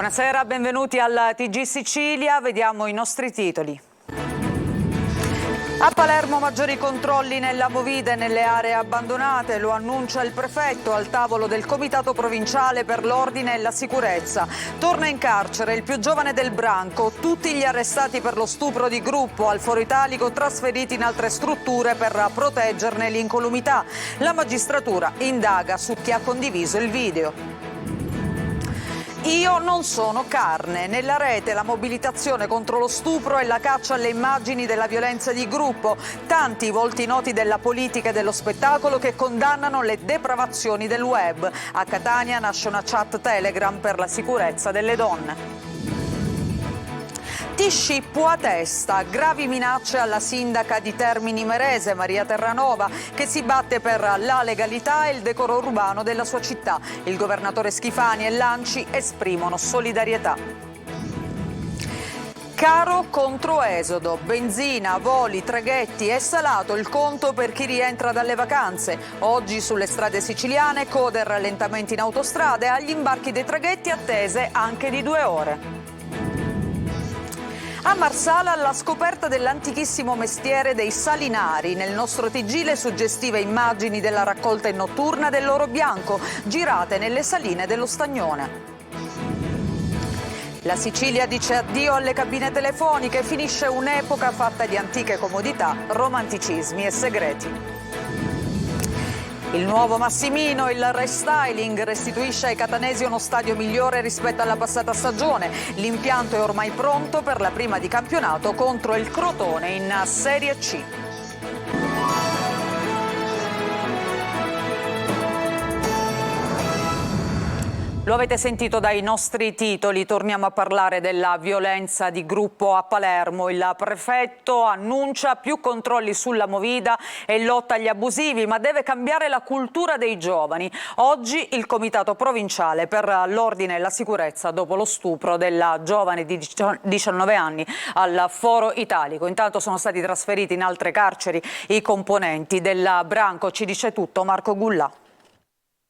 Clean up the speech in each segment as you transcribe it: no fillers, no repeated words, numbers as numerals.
Buonasera, benvenuti al TG Sicilia, vediamo i nostri titoli. A Palermo maggiori controlli nella movida e nelle aree abbandonate, lo annuncia il prefetto al tavolo del Comitato Provinciale per l'Ordine e la Sicurezza. Torna in carcere il più giovane del branco, tutti gli arrestati per lo stupro di gruppo al Foro Italico trasferiti in altre strutture per proteggerne l'incolumità. La magistratura indaga su chi ha condiviso il video. Io non sono carne. Nella rete la mobilitazione contro lo stupro e la caccia alle immagini della violenza di gruppo. Tanti i volti noti della politica e dello spettacolo che condannano le depravazioni del web. A Catania nasce una chat Telegram per la sicurezza delle donne. Ti scippo a testa, gravi minacce alla sindaca di Termini Imerese, Maria Terranova, che si batte per la legalità e il decoro urbano della sua città. Il governatore Schifani e Lanci esprimono solidarietà. Caro contro esodo, benzina, voli, traghetti e salato il conto per chi rientra dalle vacanze. Oggi sulle strade siciliane code e rallentamenti in autostrada e agli imbarchi dei traghetti attese anche di 2 ore. A Marsala la scoperta dell'antichissimo mestiere dei salinari. Nel nostro TG le suggestive immagini della raccolta in notturna dell'oro bianco, girate nelle saline dello Stagnone. La Sicilia dice addio alle cabine telefoniche, finisce un'epoca fatta di antiche comodità, romanticismi e segreti. Il nuovo Massimino, il restyling, restituisce ai catanesi uno stadio migliore rispetto alla passata stagione. L'impianto è ormai pronto per la prima di campionato contro il Crotone in Serie C. Lo avete sentito dai nostri titoli, torniamo a parlare della violenza di gruppo a Palermo. Il prefetto annuncia più controlli sulla movida e lotta agli abusivi, ma deve cambiare la cultura dei giovani. Oggi il Comitato Provinciale per l'Ordine e la Sicurezza dopo lo stupro della giovane di 19 anni al Foro Italico. Intanto sono stati trasferiti in altre carceri i componenti del branco. Ci dice tutto Marco Gullà.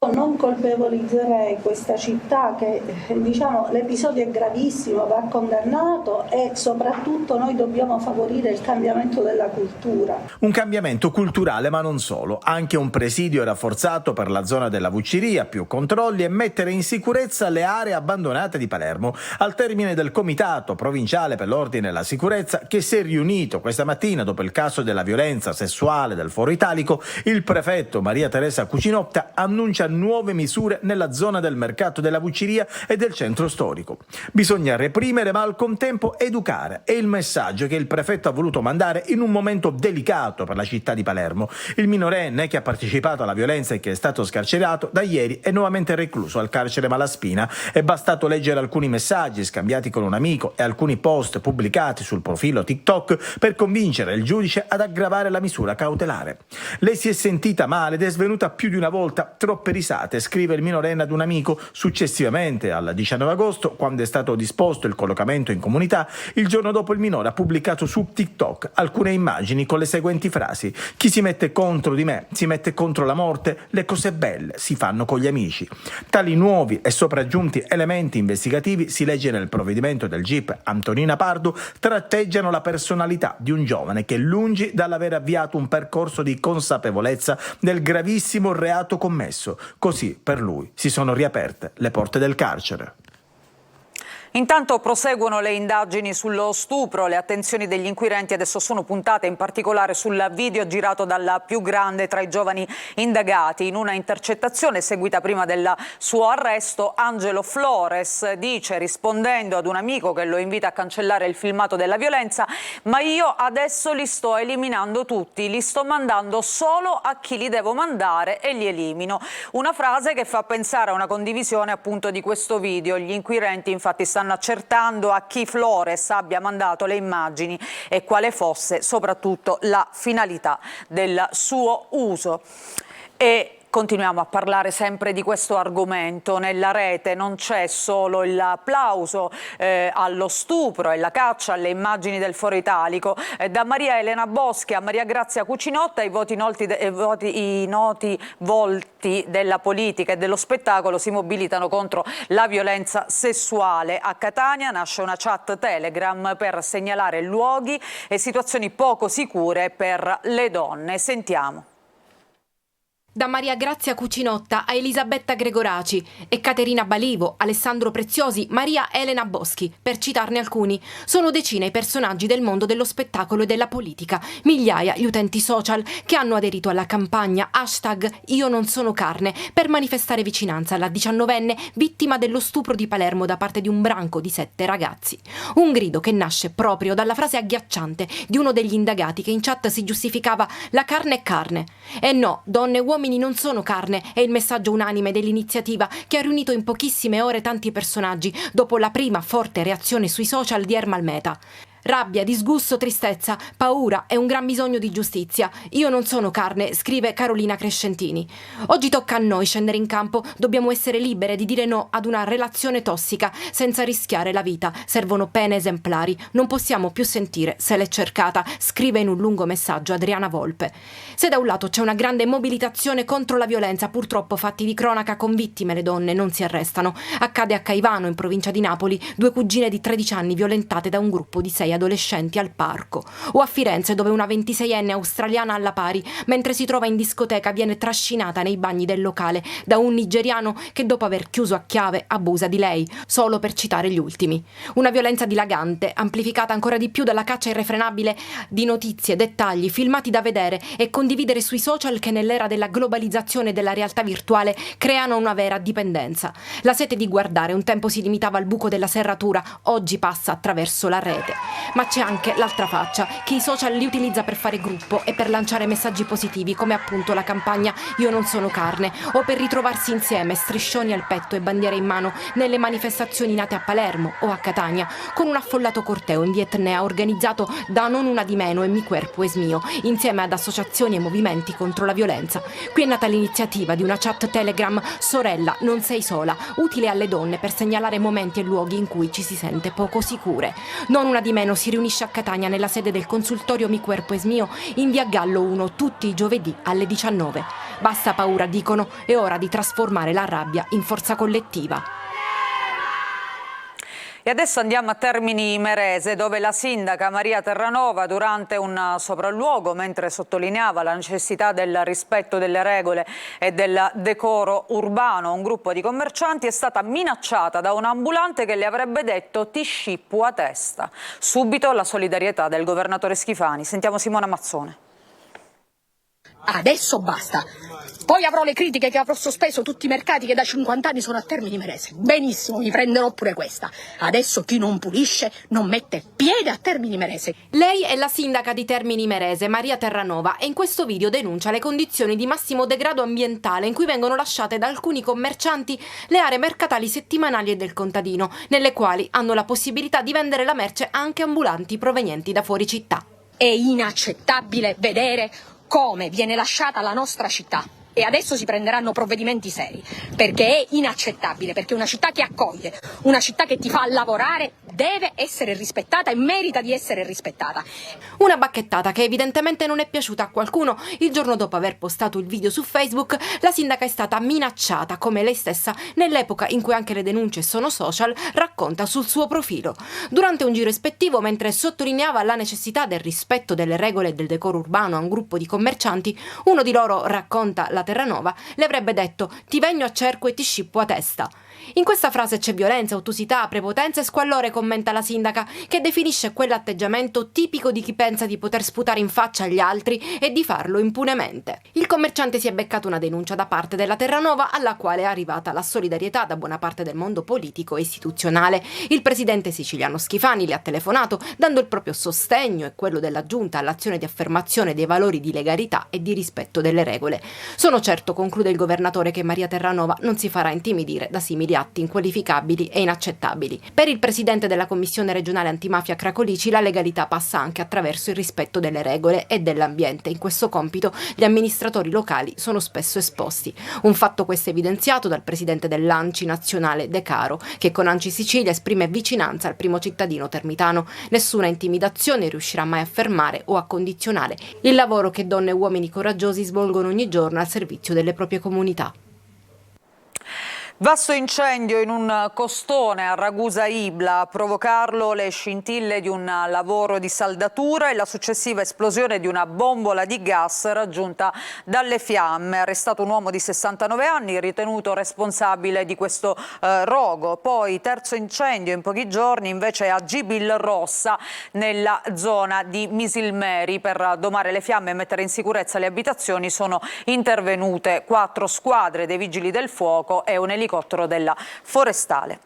Non colpevolizzerei questa città che l'episodio è gravissimo, va condannato e soprattutto noi dobbiamo favorire il cambiamento della cultura. Un cambiamento culturale ma non solo, anche un presidio rafforzato per la zona della Vucciria, più controlli e mettere in sicurezza le aree abbandonate di Palermo. Al termine del Comitato Provinciale per l'Ordine e la Sicurezza che si è riunito questa mattina dopo il caso della violenza sessuale del Foro Italico, il prefetto Maria Teresa Cucinotta annuncia nuove misure nella zona del mercato della Vucciria e del centro storico. Bisogna reprimere ma al contempo educare, è il messaggio che il prefetto ha voluto mandare in un momento delicato per la città di Palermo. Il minorenne che ha partecipato alla violenza e che è stato scarcerato da ieri è nuovamente recluso al carcere Malaspina. È bastato leggere alcuni messaggi scambiati con un amico e alcuni post pubblicati sul profilo TikTok per convincere il giudice ad aggravare la misura cautelare. Lei si è sentita male ed è svenuta più di una volta, troppe risate, scrive il minorenne ad un amico. Successivamente, al 19 agosto, quando è stato disposto il collocamento in comunità, il giorno dopo il minore ha pubblicato su TikTok alcune immagini con le seguenti frasi: chi si mette contro di me si mette contro la morte, le cose belle si fanno con gli amici. Tali nuovi e sopraggiunti elementi investigativi, si legge nel provvedimento del GIP Antonina Pardo, tratteggiano la personalità di un giovane che, lungi dall'aver avviato un percorso di consapevolezza del gravissimo reato commesso, così per lui si sono riaperte le porte del carcere. Intanto proseguono le indagini sullo stupro, le attenzioni degli inquirenti adesso sono puntate in particolare sul video girato dal più grande tra i giovani indagati. In una intercettazione seguita prima del suo arresto, Angelo Flores dice, rispondendo ad un amico che lo invita a cancellare il filmato della violenza: ma io adesso li sto eliminando tutti, li sto mandando solo a chi li devo mandare e li elimino. Una frase che fa pensare a una condivisione appunto di questo video. Gli inquirenti infatti stanno accertando a chi Flores abbia mandato le immagini e quale fosse soprattutto la finalità del suo uso. E Continuiamo a parlare sempre di questo argomento. Nella rete non c'è solo il plauso allo stupro e la caccia alle immagini del Foro Italico. Da Maria Elena Boschi a Maria Grazia Cucinotta i noti volti della politica e dello spettacolo si mobilitano contro la violenza sessuale. A Catania nasce una chat Telegram per segnalare luoghi e situazioni poco sicure per le donne. Sentiamo. Da Maria Grazia Cucinotta a Elisabetta Gregoraci e Caterina Balivo, Alessandro Preziosi, Maria Elena Boschi, per citarne alcuni. Sono decine i personaggi del mondo dello spettacolo e della politica, migliaia gli utenti social che hanno aderito alla campagna #Io non sono carne per manifestare vicinanza alla 19enne vittima dello stupro di Palermo da parte di un branco di 7 ragazzi. Un grido che nasce proprio dalla frase agghiacciante di uno degli indagati che in chat si giustificava "la carne è carne". E no, donne e uomini non sono carne, è il messaggio unanime dell'iniziativa che ha riunito in pochissime ore tanti personaggi dopo la prima forte reazione sui social di Ermal Meta. Rabbia, disgusto, tristezza, paura e un gran bisogno di giustizia. Io non sono carne, scrive Carolina Crescentini. Oggi tocca a noi scendere in campo, dobbiamo essere libere di dire no ad una relazione tossica senza rischiare la vita. Servono pene esemplari, non possiamo più sentire se l'è cercata, scrive in un lungo messaggio Adriana Volpe. Se da un lato c'è una grande mobilitazione contro la violenza, purtroppo fatti di cronaca con vittime le donne non si arrestano. Accade a Caivano, in provincia di Napoli, 2 cugine di 13 anni violentate da un gruppo di 6 adolescenti al parco, o a Firenze dove una 26enne australiana alla pari, mentre si trova in discoteca, viene trascinata nei bagni del locale da un nigeriano che dopo aver chiuso a chiave abusa di lei, solo per citare gli ultimi. Una violenza dilagante, amplificata ancora di più dalla caccia irrefrenabile di notizie, dettagli, filmati da vedere e condividere sui social che nell'era della globalizzazione e della realtà virtuale creano una vera dipendenza. La sete di guardare un tempo si limitava al buco della serratura, oggi passa attraverso la rete. Ma c'è anche l'altra faccia, che i social li utilizza per fare gruppo e per lanciare messaggi positivi, come appunto la campagna Io non sono carne, o per ritrovarsi insieme, striscioni al petto e bandiere in mano, nelle manifestazioni nate a Palermo o a Catania, con un affollato corteo in via Etnea organizzato da Non Una di Meno e Mi Cuerpo Es Mio, insieme ad associazioni e movimenti contro la violenza. Qui è nata l'iniziativa di una chat Telegram Sorella, non sei sola, utile alle donne per segnalare momenti e luoghi in cui ci si sente poco sicure. Non Una di Meno si riunisce a Catania nella sede del consultorio Mi Cuerpo Es Mio in via Gallo 1 tutti i giovedì alle 19. Basta paura, dicono, è ora di trasformare la rabbia in forza collettiva. E adesso andiamo a Termini Imerese, dove la sindaca Maria Terranova, durante un sopralluogo, mentre sottolineava la necessità del rispetto delle regole e del decoro urbano, un gruppo di commercianti è stata minacciata da un ambulante che le avrebbe detto "ti scippo a testa". Subito la solidarietà del governatore Schifani. Sentiamo Simona Mazzone. Adesso basta. Poi avrò le critiche che avrò sospeso tutti i mercati che da 50 anni sono a Termini Imerese. Benissimo, mi prenderò pure questa. Adesso chi non pulisce non mette piede a Termini Imerese. Lei è la sindaca di Termini Imerese, Maria Terranova, e in questo video denuncia le condizioni di massimo degrado ambientale in cui vengono lasciate da alcuni commercianti le aree mercatali settimanali e del contadino, nelle quali hanno la possibilità di vendere la merce anche ambulanti provenienti da fuori città. È inaccettabile vedere come viene lasciata la nostra città. E adesso si prenderanno provvedimenti seri, perché è inaccettabile, perché una città che accoglie, una città che ti fa lavorare deve essere rispettata e merita di essere rispettata. Una bacchettata che evidentemente non è piaciuta a qualcuno. Il giorno dopo aver postato il video su Facebook, la sindaca è stata minacciata, come lei stessa, nell'epoca in cui anche le denunce sono social, racconta sul suo profilo. Durante un giro ispettivo, mentre sottolineava la necessità del rispetto delle regole e del decoro urbano a un gruppo di commercianti, uno di loro, racconta la Terranova, le avrebbe detto "ti vegno a cerco e ti scippo a testa". In questa frase c'è violenza, ottusità, prepotenza e squallore, commenta la sindaca, che definisce quell'atteggiamento tipico di chi pensa di poter sputare in faccia agli altri e di farlo impunemente. Il commerciante si è beccato una denuncia da parte della Terranova, alla quale è arrivata la solidarietà da buona parte del mondo politico e istituzionale. Il presidente siciliano Schifani le ha telefonato, dando il proprio sostegno e quello della giunta all'azione di affermazione dei valori di legalità e di rispetto delle regole. Sono certo, conclude il governatore, che Maria Terranova non si farà intimidire da simili simili atti inqualificabili e inaccettabili. Per il presidente della Commissione regionale antimafia Cracolici la legalità passa anche attraverso il rispetto delle regole e dell'ambiente. In questo compito gli amministratori locali sono spesso esposti. Un fatto questo evidenziato dal presidente dell'ANCI nazionale De Caro, che con ANCI Sicilia esprime vicinanza al primo cittadino termitano. Nessuna intimidazione riuscirà mai a fermare o a condizionare il lavoro che donne e uomini coraggiosi svolgono ogni giorno al servizio delle proprie comunità. Vasto incendio in un costone a Ragusa Ibla, a provocarlo le scintille di un lavoro di saldatura e la successiva esplosione di una bombola di gas raggiunta dalle fiamme. Arrestato un uomo di 69 anni ritenuto responsabile di questo rogo. Poi terzo incendio in pochi giorni invece a Gibil Rossa nella zona di Misilmeri. Per domare le fiamme e mettere in sicurezza le abitazioni sono intervenute 4 squadre dei vigili del fuoco e un elicottero della Forestale.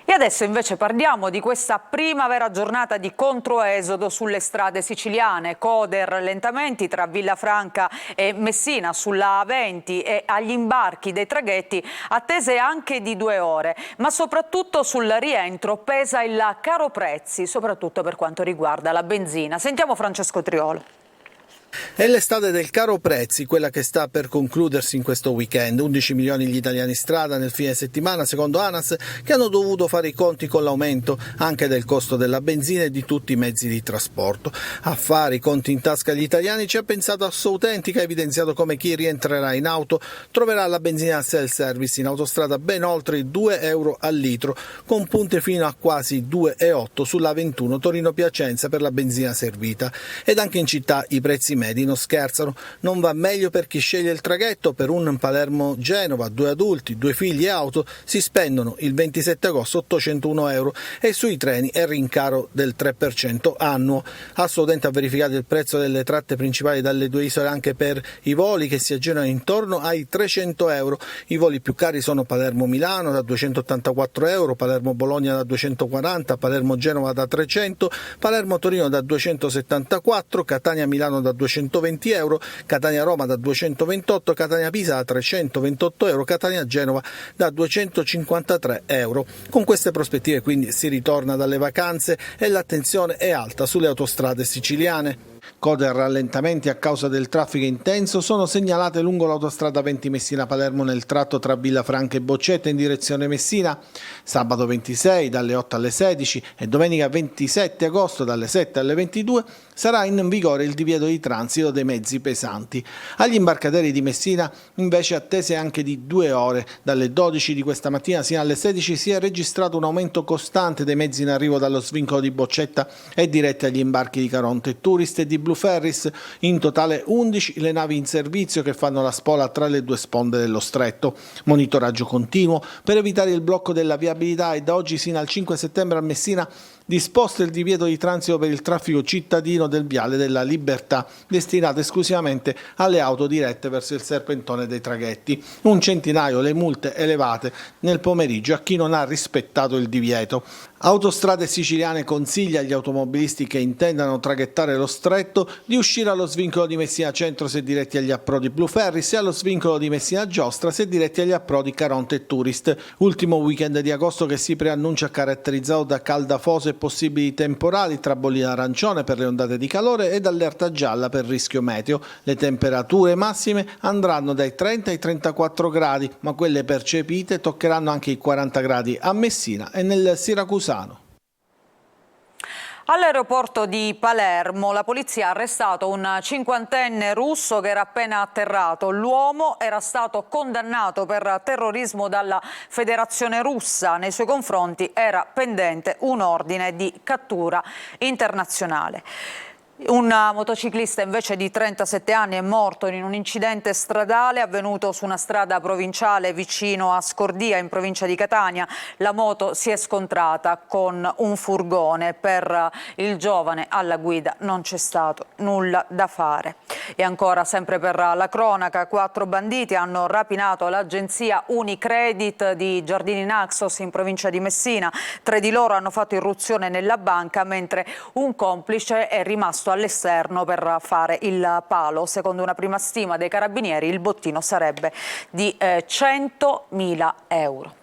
E adesso invece parliamo di questa primavera giornata di controesodo sulle strade siciliane, code e rallentamenti tra Villafranca e Messina sulla A20 e agli imbarchi dei traghetti, attese anche di 2 ore, ma soprattutto sul rientro pesa il caro prezzi, soprattutto per quanto riguarda la benzina. Sentiamo Francesco Triolo. È l'estate del caro prezzi, quella che sta per concludersi in questo weekend. 11 milioni gli italiani in strada nel fine settimana, secondo ANAS, che hanno dovuto fare i conti con l'aumento anche del costo della benzina e di tutti i mezzi di trasporto. A fare i conti in tasca agli italiani ci ha pensato Assoutentica, ha evidenziato come chi rientrerà in auto troverà la benzina self-service in autostrada ben oltre i 2 euro al litro, con punte fino a quasi 2,8 sulla 21 Torino-Piacenza per la benzina servita. Ed anche in città i prezzi medi non scherzano. Non va meglio per chi sceglie il traghetto. Per un Palermo-Genova, 2 adulti, 2 figli e auto si spendono il 27 agosto 801 euro e sui treni è rincaro del 3% annuo. Assolutamente ha verificato il prezzo delle tratte principali dalle 2 isole anche per i voli, che si aggirano intorno ai 300 euro. I voli più cari sono Palermo-Milano da 284 euro, Palermo-Bologna da 240, Palermo-Genova da 300, Palermo-Torino da 274, Catania-Milano da 220 euro, Catania-Roma da 228, Catania-Pisa da 328 euro, Catania-Genova da 253 euro. Con queste prospettive quindi si ritorna dalle vacanze e l'attenzione è alta sulle autostrade siciliane. Code e rallentamenti a causa del traffico intenso sono segnalate lungo l'autostrada 20 Messina-Palermo nel tratto tra Villafranca e Boccetta in direzione Messina, sabato 26 dalle 8 alle 16 e domenica 27 agosto dalle 7 alle 22 sarà in vigore il divieto di transito dei mezzi pesanti. Agli imbarcaderi di Messina invece attese anche di 2 ore. Dalle 12 di questa mattina sino alle 16 si è registrato un aumento costante dei mezzi in arrivo dallo svincolo di Boccetta e diretti agli imbarchi di Caronte Tourist e di Blue Ferris. In totale 11 le navi in servizio che fanno la spola tra le 2 sponde dello stretto. Monitoraggio continuo per evitare il blocco della viabilità e da oggi sino al 5 settembre a Messina disposto il divieto di transito per il traffico cittadino del Viale della Libertà, destinato esclusivamente alle auto dirette verso il serpentone dei traghetti. 1 centinaio le multe elevate nel pomeriggio a chi non ha rispettato il divieto. Autostrade Siciliane consiglia agli automobilisti che intendano traghettare lo stretto di uscire allo svincolo di Messina Centro se diretti agli approdi Blue Ferris e allo svincolo di Messina Giostra se diretti agli approdi Caronte e Tourist. Ultimo weekend di agosto che si preannuncia caratterizzato da caldafoso e possibili temporali tra bollina arancione per le ondate di calore ed allerta gialla per rischio meteo. Le temperature massime andranno dai 30 ai 34 gradi, ma quelle percepite toccheranno anche i 40 gradi a Messina e nel Siracusano. All'aeroporto di Palermo la polizia ha arrestato un 50enne russo che era appena atterrato. L'uomo era stato condannato per terrorismo dalla Federazione Russa. Nei suoi confronti era pendente un ordine di cattura internazionale. Un motociclista invece di 37 anni è morto in un incidente stradale avvenuto su una strada provinciale vicino a Scordia in provincia di Catania. La moto si è scontrata con un furgone. Per il giovane alla guida non c'è stato nulla da fare. E ancora sempre per la cronaca, 4 banditi hanno rapinato l'agenzia Unicredit di Giardini Naxos in provincia di Messina. 3 di loro hanno fatto irruzione nella banca mentre un complice è rimasto all'esterno per fare il palo. Secondo una prima stima dei carabinieri il bottino sarebbe di 100.000 euro.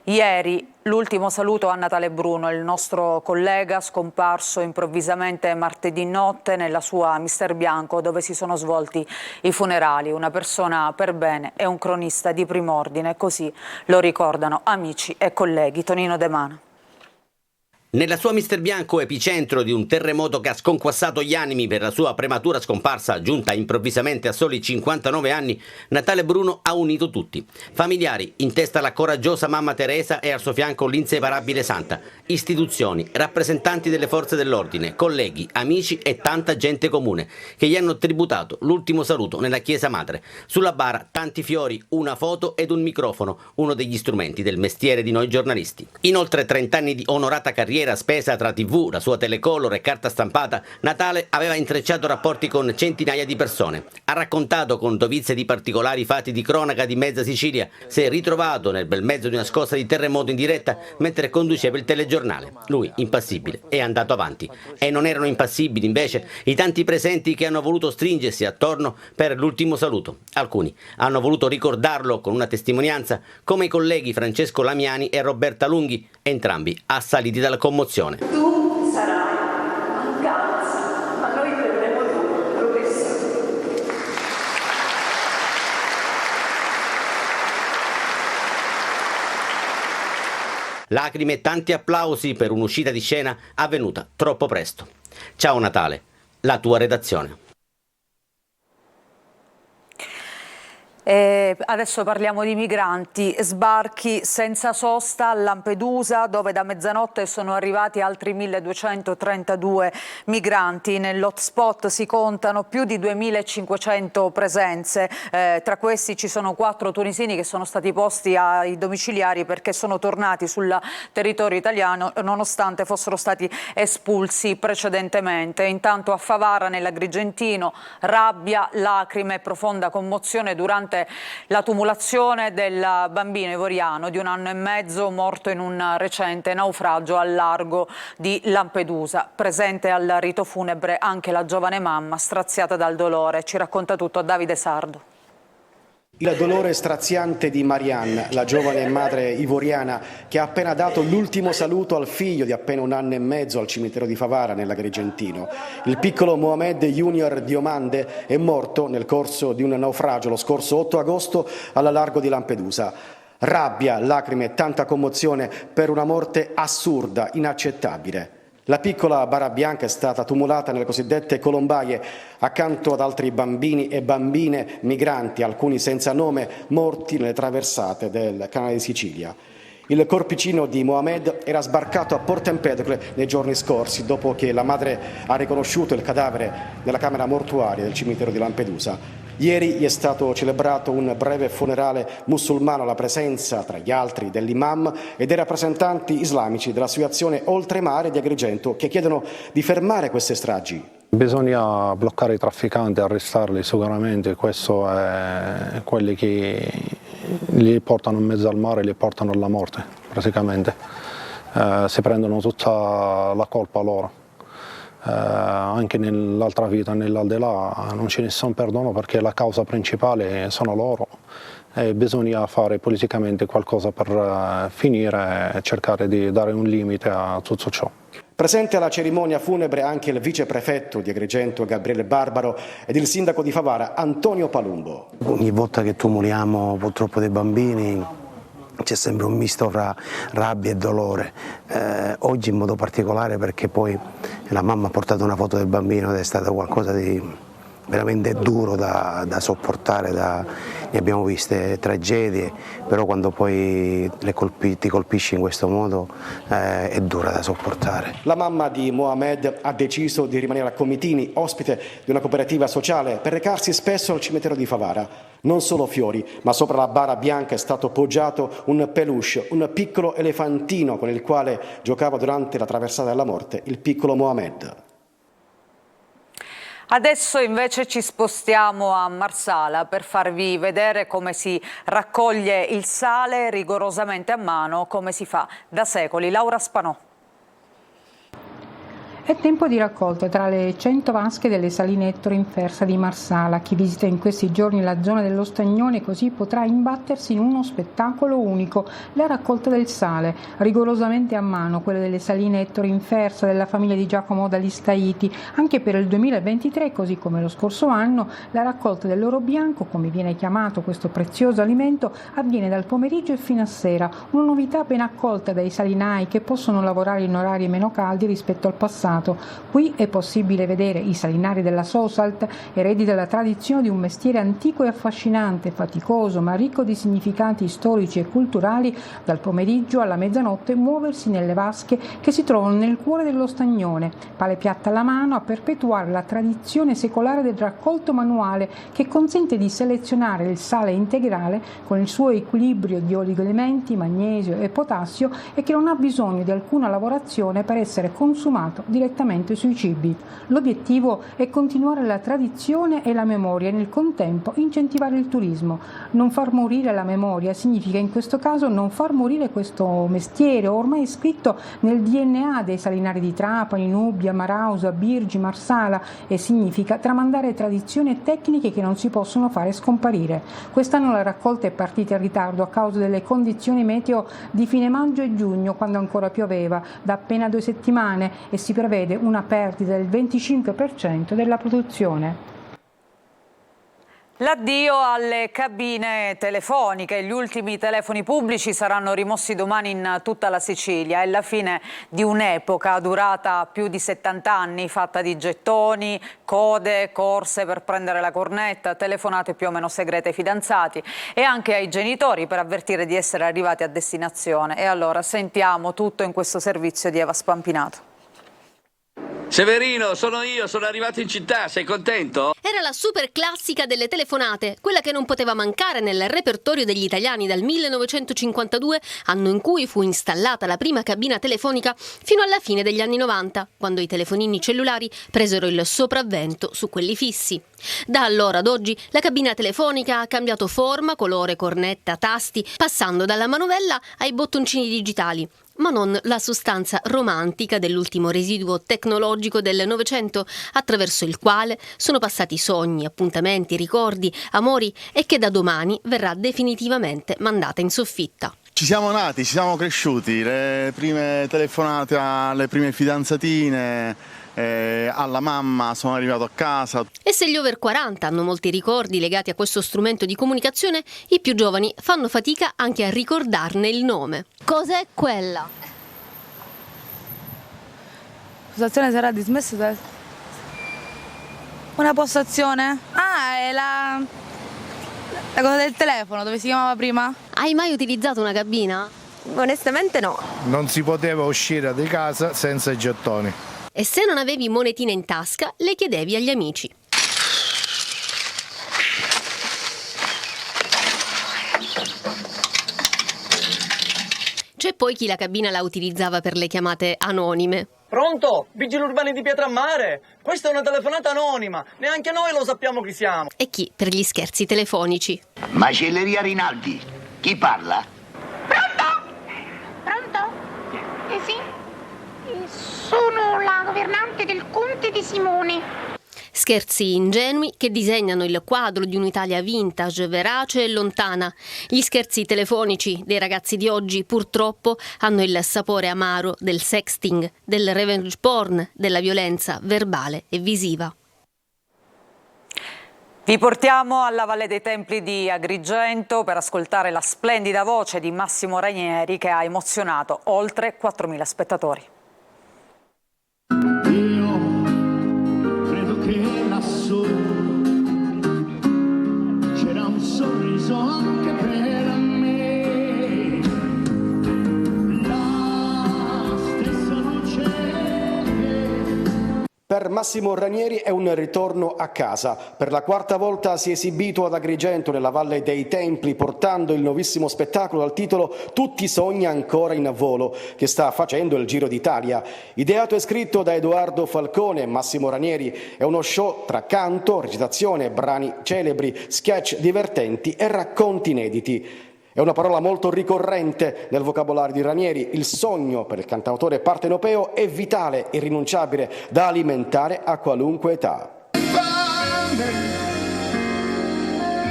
Ieri l'ultimo saluto a Natale Bruno, il nostro collega scomparso improvvisamente martedì notte nella sua Mister Bianco, dove si sono svolti i funerali. Una persona per bene e un cronista di prim'ordine, così lo ricordano amici e colleghi. Tonino De Mana. Nella sua Mister Bianco, epicentro di un terremoto che ha sconquassato gli animi per la sua prematura scomparsa, giunta improvvisamente a soli 59 anni, Natale Bruno ha unito tutti. Familiari, in testa la coraggiosa mamma Teresa e al suo fianco l'inseparabile Santa. Istituzioni, rappresentanti delle forze dell'ordine, colleghi, amici e tanta gente comune che gli hanno tributato l'ultimo saluto nella chiesa madre. Sulla bara tanti fiori, una foto ed un microfono, uno degli strumenti del mestiere di noi giornalisti. In oltre 30 anni di onorata carriera spesa tra TV, la sua telecolor e carta stampata, Natale aveva intrecciato rapporti con centinaia di persone. Ha raccontato con dovizia di particolari fatti di cronaca di mezza Sicilia. Si è ritrovato nel bel mezzo di una scossa di terremoto in diretta mentre conduceva il telegiornale. Lui, impassibile, è andato avanti. E non erano impassibili, invece, i tanti presenti che hanno voluto stringersi attorno per l'ultimo saluto. Alcuni hanno voluto ricordarlo con una testimonianza, come i colleghi Francesco Lamiani e Roberta Lunghi, entrambi assaliti dalla commozione. Tu sarai mancanza, ma noi prenderemo tu, professore. Lacrime e tanti applausi per un'uscita di scena avvenuta troppo presto. Ciao Natale, la tua redazione. E adesso parliamo di migranti, sbarchi senza sosta a Lampedusa, dove da mezzanotte sono arrivati altri 1232 migranti. Nell'hotspot si contano più di 2500 presenze, tra questi ci sono 4 tunisini che sono stati posti ai domiciliari perché sono tornati sul territorio italiano nonostante fossero stati espulsi precedentemente. Intanto a Favara, nell'Agrigentino, rabbia, lacrime e profonda commozione durante la tumulazione del bambino ivoriano di 1 anno e mezzo morto in un recente naufragio al largo di Lampedusa. Presente al rito funebre anche la giovane mamma straziata dal dolore. Ci racconta tutto Davide Sardo. Il dolore straziante di Marianne, la giovane madre ivoriana che ha appena dato l'ultimo saluto al figlio di appena 1 anno e mezzo al cimitero di Favara nell'Agrigentino. Il piccolo Mohamed Junior Diomande è morto nel corso di un naufragio lo scorso 8 agosto al largo di Lampedusa. Rabbia, lacrime e tanta commozione per una morte assurda, inaccettabile. La piccola bara bianca è stata tumulata nelle cosiddette colombaie accanto ad altri bambini e bambine migranti, alcuni senza nome, morti nelle traversate del Canale di Sicilia. Il corpicino di Mohamed era sbarcato a Porto Empedocle nei giorni scorsi, dopo che la madre ha riconosciuto il cadavere nella camera mortuaria del cimitero di Lampedusa. Ieri gli è stato celebrato un breve funerale musulmano alla presenza, tra gli altri, dell'imam e dei rappresentanti islamici dell'associazione Oltremare di Agrigento, che chiedono di fermare queste stragi. Bisogna bloccare i trafficanti, arrestarli sicuramente, questo è quelli che li portano in mezzo al mare, li portano alla morte praticamente. Si prendono tutta la colpa loro. Anche nell'altra vita, nell'aldilà, non c'è nessun perdono perché la causa principale sono loro e bisogna fare politicamente qualcosa per finire e cercare di dare un limite a tutto ciò. Presente alla cerimonia funebre anche il viceprefetto di Agrigento Gabriele Barbaro ed il sindaco di Favara Antonio Palumbo. Ogni volta che tumuliamo purtroppo dei bambini c'è sempre un misto fra rabbia e dolore, oggi in modo particolare perché poi la mamma ha portato una foto del bambino ed è stato qualcosa di veramente duro da sopportare, ne abbiamo viste tragedie, però quando poi ti colpisci in questo modo è dura da sopportare. La mamma di Mohamed ha deciso di rimanere a Comitini, ospite di una cooperativa sociale, per recarsi spesso al cimitero di Favara. Non solo fiori, ma sopra la bara bianca è stato poggiato un peluche, un piccolo elefantino con il quale giocava durante la traversata della morte il piccolo Mohamed. Adesso invece ci spostiamo a Marsala per farvi vedere come si raccoglie il sale rigorosamente a mano, come si fa da secoli. Laura Spanò. È tempo di raccolta tra le 100 vasche delle saline Ettore Infersa di Marsala. Chi visita in questi giorni la zona dello Stagnone così potrà imbattersi in uno spettacolo unico, la raccolta del sale, rigorosamente a mano, quelle delle saline Ettore Infersa della famiglia di Giacomo Dall'Istaiti. Anche per il 2023, così come lo scorso anno, la raccolta dell'oro bianco, come viene chiamato questo prezioso alimento, avviene dal pomeriggio e fino a sera, una novità ben accolta dai salinai che possono lavorare in orari meno caldi rispetto al passato. Qui è possibile vedere i salinari della Sosalt, eredi della tradizione di un mestiere antico e affascinante, faticoso ma ricco di significati storici e culturali, dal pomeriggio alla mezzanotte muoversi nelle vasche che si trovano nel cuore dello Stagnone, pale piatta alla mano a perpetuare la tradizione secolare del raccolto manuale che consente di selezionare il sale integrale con il suo equilibrio di oligoelementi, magnesio e potassio e che non ha bisogno di alcuna lavorazione per essere consumato direttamente sui cibi. L'obiettivo è continuare la tradizione e la memoria e nel contempo incentivare il turismo. Non far morire la memoria significa in questo caso non far morire questo mestiere ormai iscritto nel DNA dei salinari di Trapani, Nubbia, Marausa, Birgi, Marsala e significa tramandare tradizioni e tecniche che non si possono fare scomparire. Quest'anno la raccolta è partita in ritardo a causa delle condizioni meteo di fine maggio e giugno, quando ancora pioveva, da appena 2 settimane e si prevede una perdita del 25% della produzione. L'addio alle cabine telefoniche. Gli ultimi telefoni pubblici saranno rimossi domani in tutta la Sicilia. È la fine di un'epoca durata più di 70 anni, fatta di gettoni, code, corse per prendere la cornetta, telefonate più o meno segrete ai fidanzati e anche ai genitori per avvertire di essere arrivati a destinazione. E allora sentiamo tutto in questo servizio di Eva Spampinato. Severino, sono io, sono arrivato in città, sei contento? Era la super classica delle telefonate, quella che non poteva mancare nel repertorio degli italiani dal 1952, anno in cui fu installata la prima cabina telefonica, fino alla fine degli anni 90, quando i telefonini cellulari presero il sopravvento su quelli fissi. Da allora ad oggi la cabina telefonica ha cambiato forma, colore, cornetta, tasti, passando dalla manovella ai bottoncini digitali, ma non la sostanza romantica dell'ultimo residuo tecnologico del Novecento, attraverso il quale sono passati sogni, appuntamenti, ricordi, amori e che da domani verrà definitivamente mandata in soffitta. Ci siamo nati, ci siamo cresciuti, le prime telefonate alle prime fidanzatine, alla mamma, sono arrivato a casa. E se gli over 40 hanno molti ricordi legati a questo strumento di comunicazione, i più giovani fanno fatica anche a ricordarne il nome. Cos'è quella? Postazione sarà dismessa? Una postazione? Ah, è la cosa del telefono, dove si chiamava prima? Hai mai utilizzato una cabina? Onestamente no. Non si poteva uscire di casa senza i gettoni. E se non avevi monetine in tasca, le chiedevi agli amici. C'è poi chi la cabina la utilizzava per le chiamate anonime. Pronto? Vigili urbani di Pietrammare? Questa è una telefonata anonima, neanche noi lo sappiamo chi siamo. E chi per gli scherzi telefonici. Macelleria Rinaldi, chi parla? Pronto? Pronto? Sì? Sono la governante del Conte di Simone. Scherzi ingenui che disegnano il quadro di un'Italia vintage, verace e lontana. Gli scherzi telefonici dei ragazzi di oggi purtroppo hanno il sapore amaro del sexting, del revenge porn, della violenza verbale e visiva. Vi portiamo alla Valle dei Templi di Agrigento per ascoltare la splendida voce di Massimo Ranieri che ha emozionato oltre 4.000 spettatori. C'era un sorriso anche per me, la stessa luce. Per Massimo Ranieri è un ritorno a casa. Per la quarta volta si è esibito ad Agrigento nella Valle dei Templi portando il nuovissimo spettacolo dal titolo Tutti sogni ancora in volo, che sta facendo il Giro d'Italia. Ideato e scritto da Edoardo Falcone, Massimo Ranieri è uno show tra canto, recitazione, brani celebri, sketch divertenti e racconti inediti. È una parola molto ricorrente nel vocabolario di Ranieri. Il sogno per il cantautore partenopeo è vitale, irrinunciabile, da alimentare a qualunque età.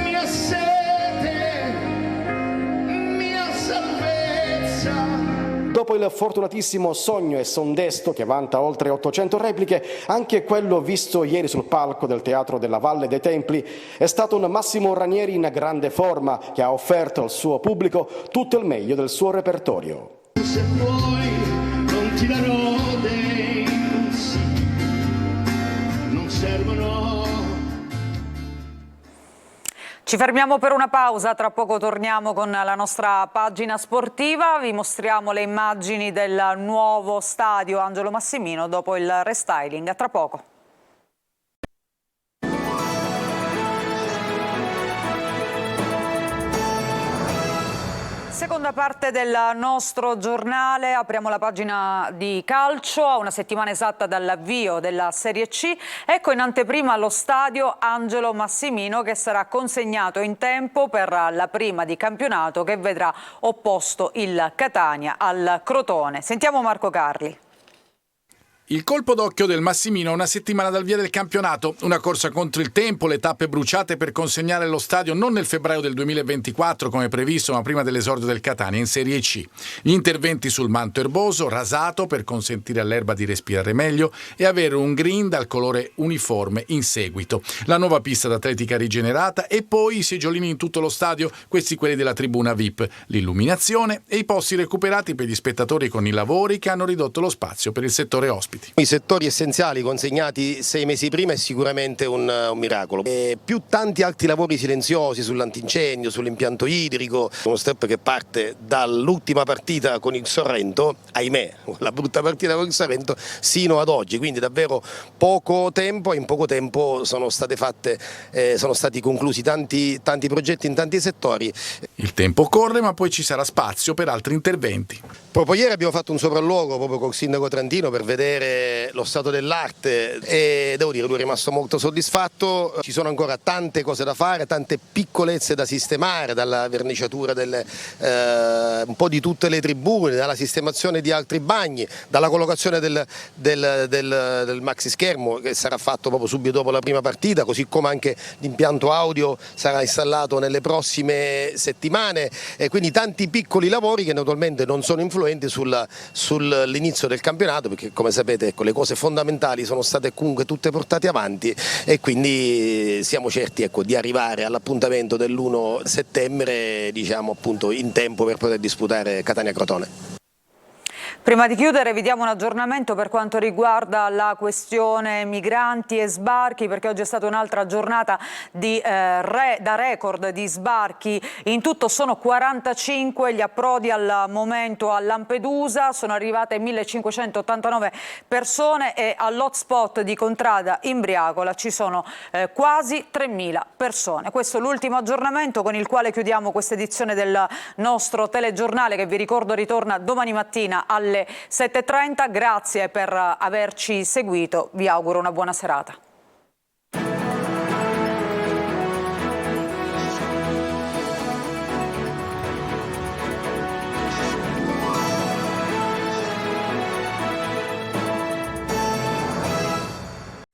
Mia sete, mia salvezza. Dopo il fortunatissimo Sogno e Sondesto, che vanta oltre 800 repliche, anche quello visto ieri sul palco del Teatro della Valle dei Templi è stato un Massimo Ranieri in grande forma, che ha offerto al suo pubblico tutto il meglio del suo repertorio. Se vuoi non ti darò dei consigli, non servono. Ci fermiamo per una pausa, tra poco torniamo con la nostra pagina sportiva, vi mostriamo le immagini del nuovo stadio Angelo Massimino dopo il restyling, a tra poco. Seconda parte del nostro giornale, apriamo la pagina di calcio a una settimana esatta dall'avvio della Serie C. Ecco in anteprima lo stadio Angelo Massimino che sarà consegnato in tempo per la prima di campionato che vedrà opposto il Catania al Crotone. Sentiamo Marco Carli. Il colpo d'occhio del Massimino una settimana dal via del campionato, una corsa contro il tempo, le tappe bruciate per consegnare lo stadio non nel febbraio del 2024 come previsto ma prima dell'esordio del Catania in Serie C. Gli interventi sul manto erboso, rasato per consentire all'erba di respirare meglio e avere un green dal colore uniforme in seguito. La nuova pista d'atletica rigenerata e poi i seggiolini in tutto lo stadio, questi quelli della tribuna VIP, l'illuminazione e i posti recuperati per gli spettatori con i lavori che hanno ridotto lo spazio per il settore ospiti. I settori essenziali consegnati 6 mesi prima è sicuramente un miracolo. E più tanti altri lavori silenziosi sull'antincendio, sull'impianto idrico, uno step che parte dall'ultima partita con il Sorrento, ahimè, la brutta partita con il Sorrento, sino ad oggi, quindi davvero poco tempo, in poco tempo sono stati conclusi tanti progetti in tanti settori. Il tempo corre ma poi ci sarà spazio per altri interventi. Proprio ieri abbiamo fatto un sopralluogo proprio col sindaco Trantino per vedere lo stato dell'arte e devo dire lui è rimasto molto soddisfatto. Ci sono ancora tante cose da fare, tante piccolezze da sistemare, dalla verniciatura un po' di tutte le tribune, dalla sistemazione di altri bagni, dalla collocazione del maxi schermo che sarà fatto proprio subito dopo la prima partita, così come anche l'impianto audio sarà installato nelle prossime settimane e quindi tanti piccoli lavori che naturalmente non sono influenti sull'inizio del campionato, perché come sapete le cose fondamentali sono state comunque tutte portate avanti e quindi siamo certi di arrivare all'appuntamento dell'1 settembre appunto in tempo per poter disputare Catania-Crotone. Prima di chiudere vi diamo un aggiornamento per quanto riguarda la questione migranti e sbarchi, perché oggi è stata un'altra giornata da record di sbarchi. In tutto sono 45 gli approdi al momento a Lampedusa, sono arrivate 1589 persone e all'hotspot di Contrada in Briacola ci sono quasi 3.000 persone. Questo è l'ultimo aggiornamento con il quale chiudiamo questa edizione del nostro telegiornale che vi ricordo ritorna domani mattina alle 7:30, grazie per averci seguito, vi auguro una buona serata.